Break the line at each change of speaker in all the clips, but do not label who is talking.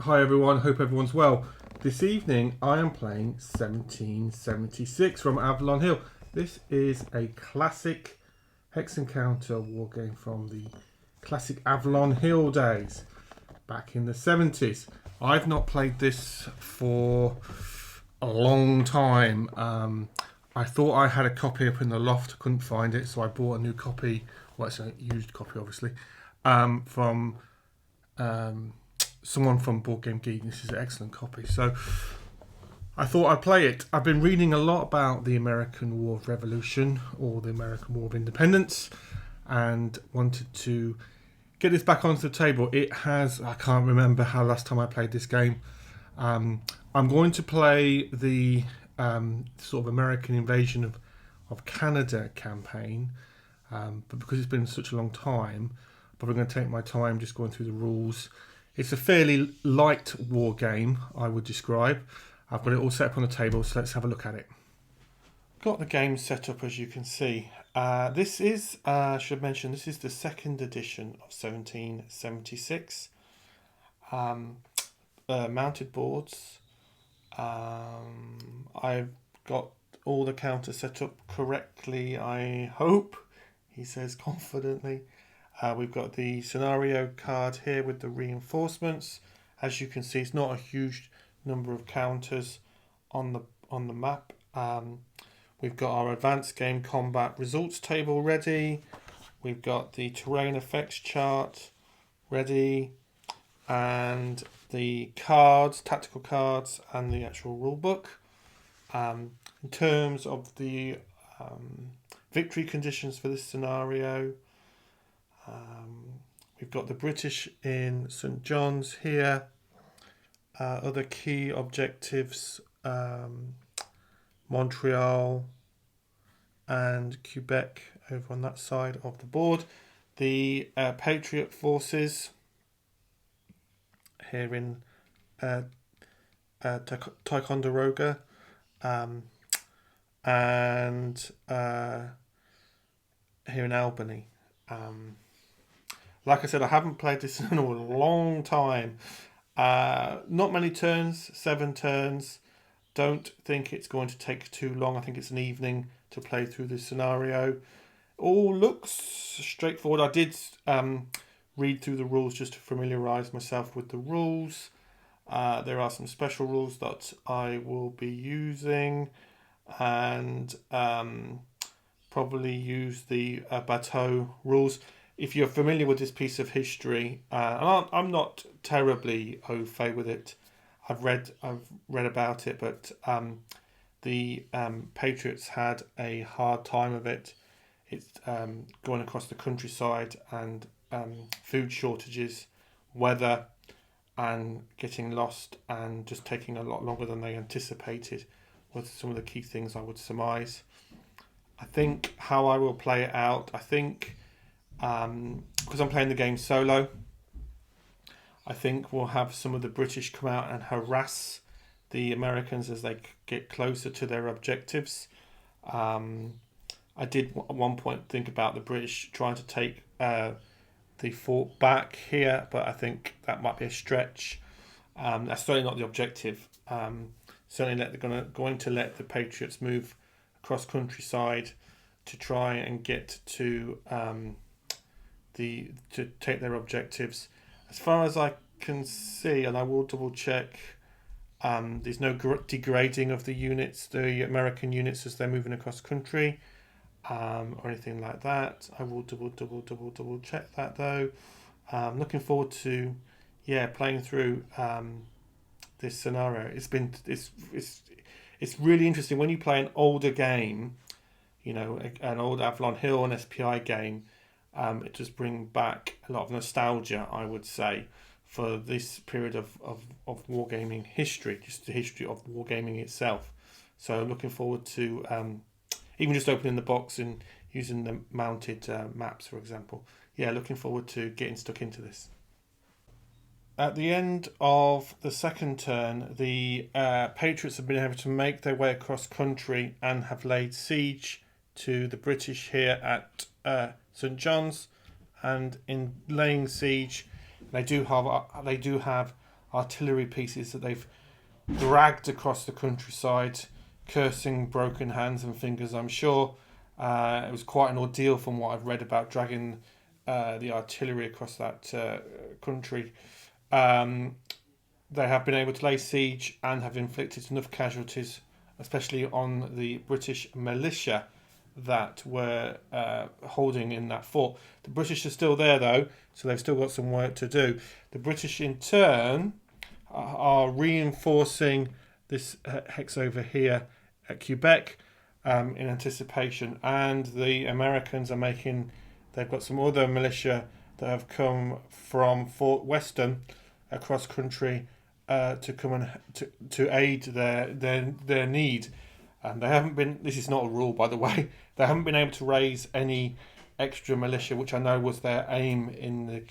Hi everyone, hope everyone's well. This evening I am playing 1776 from Avalon Hill. This is a classic hex encounter war game from the classic Avalon Hill days back in the 70s. I've not played this for a long time. I thought I had a copy up in the loft, couldn't find it, so I bought a new copy. Well, it's a used copy, obviously, from someone from Board Game Geek. This is an excellent copy. So I thought I'd play it. I've been reading a lot about the American War of Revolution or the American War of Independence and wanted to get this back onto the table. It has, I can't remember how last time I played this game. I'm going to play the sort of American invasion of Canada campaign, but because it's been such a long time, I'm probably going to take my time just going through the rules. It's a fairly light war game, I would describe. I've got it all set up on the table, so let's have a look at it. Got the game set up, as you can see. This is, should mention, this is the second edition of 1776. Mounted boards. I've got all the counters set up correctly, I hope, he says confidently. We've got the scenario card here with the reinforcements. As you can see, it's not a huge number of counters on the map. We've got our advanced game combat results table ready. We've got the terrain effects chart ready, and the cards, tactical cards, and the actual rule book. In terms of the victory conditions for this scenario, we've got the British in St. John's here. Other key objectives, Montreal and Quebec over on that side of the board. The Patriot forces here in Ticonderoga, and here in Albany. Like I said, I haven't played this in a long time. Not many turns, 7 turns. Don't think it's going to take too long. I think it's an evening to play through this scenario. All looks straightforward. I did read through the rules just to familiarise myself with the rules. There are some special rules that I will be using, and probably use the bateau rules. If you're familiar with this piece of history, I'm not terribly au fait with it. I've read about it, but the Patriots had a hard time of it. It's going across the countryside, and food shortages, weather, and getting lost, and just taking a lot longer than they anticipated was some of the key things I would surmise. I think how I will play it out, I think, because I'm playing the game solo, I think we'll have some of the British come out and harass the Americans as they get closer to their objectives. I did at one point think about the British trying to take the fort back here, but I think that might be a stretch. That's certainly not the objective. Certainly they're going to let the Patriots move across countryside to try and get to take their objectives. As far as I can see, and I will double check, there's no degrading of the units, the American units, as they're moving across country, or anything like that. I will double check that though. Looking forward to playing through this scenario. It's really interesting when you play an older game, an old Avalon Hill and SPI game. It does bring back a lot of nostalgia, I would say, for this period of wargaming history, just the history of wargaming itself. So looking forward to even just opening the box and using the mounted maps, for example. Looking forward to getting stuck into this. At the end of the second turn, the Patriots have been able to make their way across country and have laid siege to the British here at St. John's, and in laying siege, they do have artillery pieces that they've dragged across the countryside, cursing broken hands and fingers, I'm sure. It was quite an ordeal from what I've read about dragging the artillery across that country. They have been able to lay siege and have inflicted enough casualties, especially on the British militia that were holding in that fort. The British are still there though, so they've still got some work to do. The British in turn are reinforcing this hex over here at Quebec in anticipation, and the Americans are they've got some other militia that have come from Fort Weston across country to come and to aid their need. And they haven't been, this is not a rule by the way, they haven't been able to raise any extra militia, which I know was their aim in the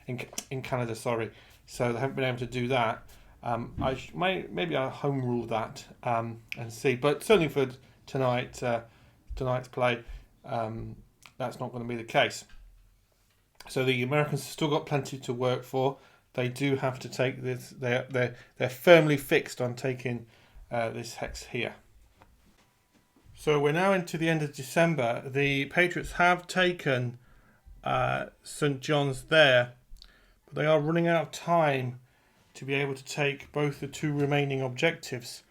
in Canada, sorry. So they haven't been able to do that. Maybe I'll home rule that and see. But certainly for tonight's play, that's not going to be the case. So the Americans have still got plenty to work for. They do have to take this. They're firmly fixed on taking this hex here. So we're now into the end of December. The Patriots have taken St. John's there, but they are running out of time to be able to take both the two remaining objectives.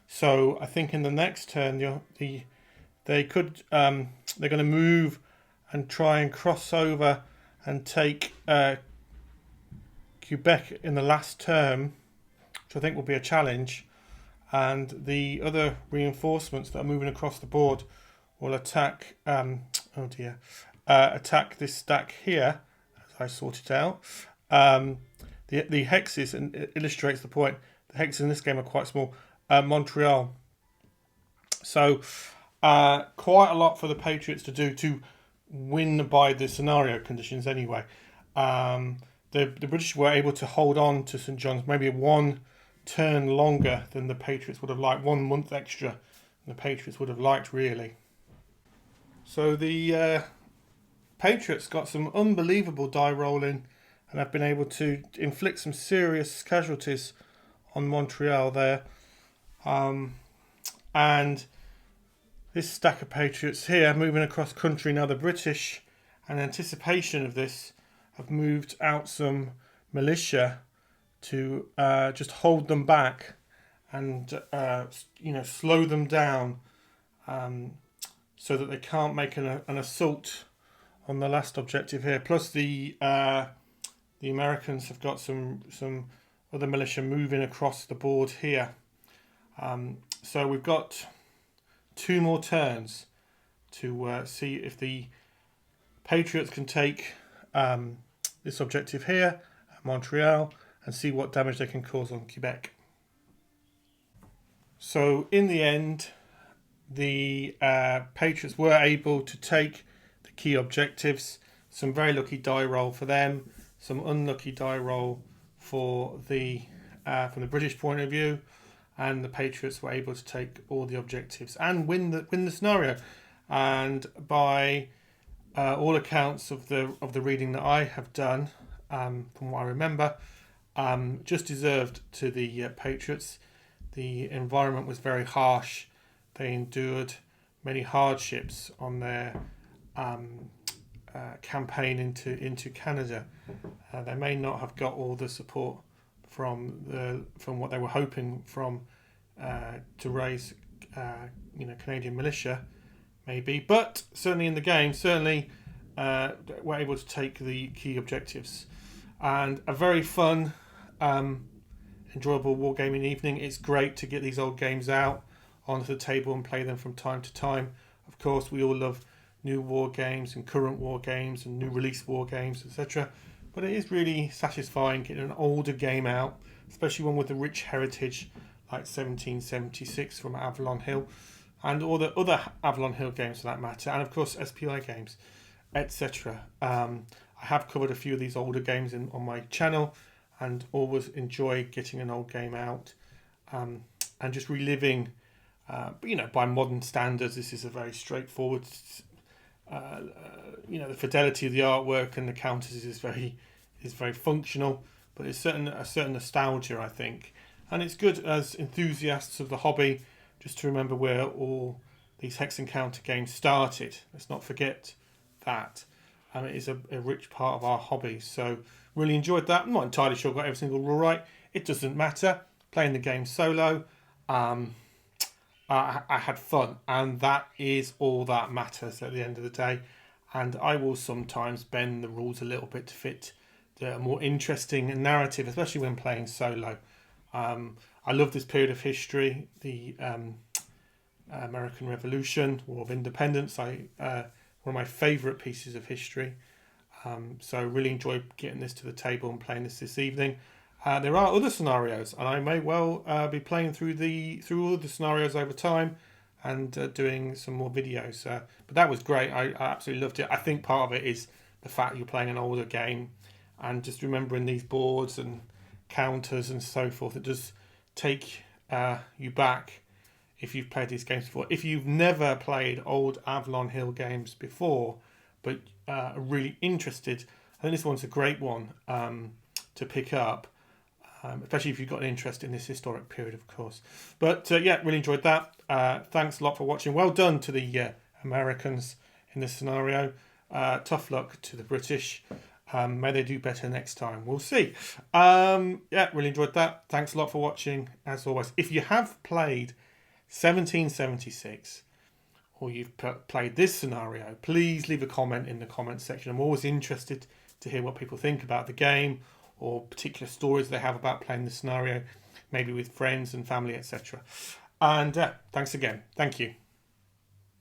So I think in the next turn, they're going to move and try and cross over and take Quebec in the last turn, which I think will be a challenge. And the other reinforcements that are moving across the board will attack. Attack this stack here, as I sort it out. The hexes, and it illustrates the point. The hexes in this game are quite small. Montreal. So quite a lot for the Patriots to do to win by the scenario conditions. Anyway, the British were able to hold on to St. John's maybe one turn longer than the Patriots would have liked, 1 month extra than the Patriots would have liked, really. So the Patriots got some unbelievable die rolling and have been able to inflict some serious casualties on Montreal there. And this stack of Patriots here moving across country. Now the British, in anticipation of this, have moved out some militia to just hold them back and slow them down so that they can't make an assault on the last objective here. Plus the Americans have got some other militia moving across the board here. So we've got 2 more turns to see if the Patriots can take this objective here at Montreal and see what damage they can cause on Quebec. So in the end, the Patriots were able to take the key objectives. Some very lucky die roll for them, some unlucky die roll for the from the British point of view, and the Patriots were able to take all the objectives and win the scenario. And by all accounts of the reading that I have done, from what I remember, just deserved to the Patriots. The environment was very harsh. They endured many hardships on their campaign into Canada. They may not have got all the support from what they were hoping from to raise Canadian militia, maybe, but certainly in the game, were able to take the key objectives. And a very fun, enjoyable wargaming evening. It's great to get these old games out onto the table and play them from time to time. Of course, we all love new war games and current war games and new release war games, etc. But it is really satisfying getting an older game out, especially one with a rich heritage like 1776 from Avalon Hill, and all the other Avalon Hill games for that matter, and of course SPI games, etc. I have covered a few of these older games on my channel, and always enjoy getting an old game out and just reliving. By modern standards, this is a very straightforward. The fidelity of the artwork and the counters is very functional. but it's a certain nostalgia, I think. And it's good as enthusiasts of the hobby just to remember where all these Hex Encounter games started. Let's not forget that. It is a rich part of our hobby. So really enjoyed that. I'm not entirely sure I got every single rule right. It doesn't matter. Playing the game solo, I had fun. And that is all that matters at the end of the day. And I will sometimes bend the rules a little bit to fit the more interesting narrative, especially when playing solo. I love this period of history, the American Revolution, War of Independence. One of my favourite pieces of history. So really enjoy getting this to the table and playing this evening. There are other scenarios, and I may well be playing through all the scenarios over time and doing some more videos. But that was great. I absolutely loved it. I think part of it is the fact you're playing an older game and just remembering these boards and counters and so forth. It does take you back if you've played these games before. If you've never played old Avalon Hill games before, but are really interested, I think this one's a great one to pick up. Especially if you've got an interest in this historic period, of course. But yeah, really enjoyed that. Thanks a lot for watching. Well done to the Americans in this scenario. Tough luck to the British. May they do better next time. We'll see. Yeah, really enjoyed that. Thanks a lot for watching, as always. If you have played 1776 or you've played this scenario, please leave a comment in the comment section. I'm always interested to hear what people think about the game, or particular stories they have about playing the scenario, maybe with friends and family, etc. And thanks again. Thank you.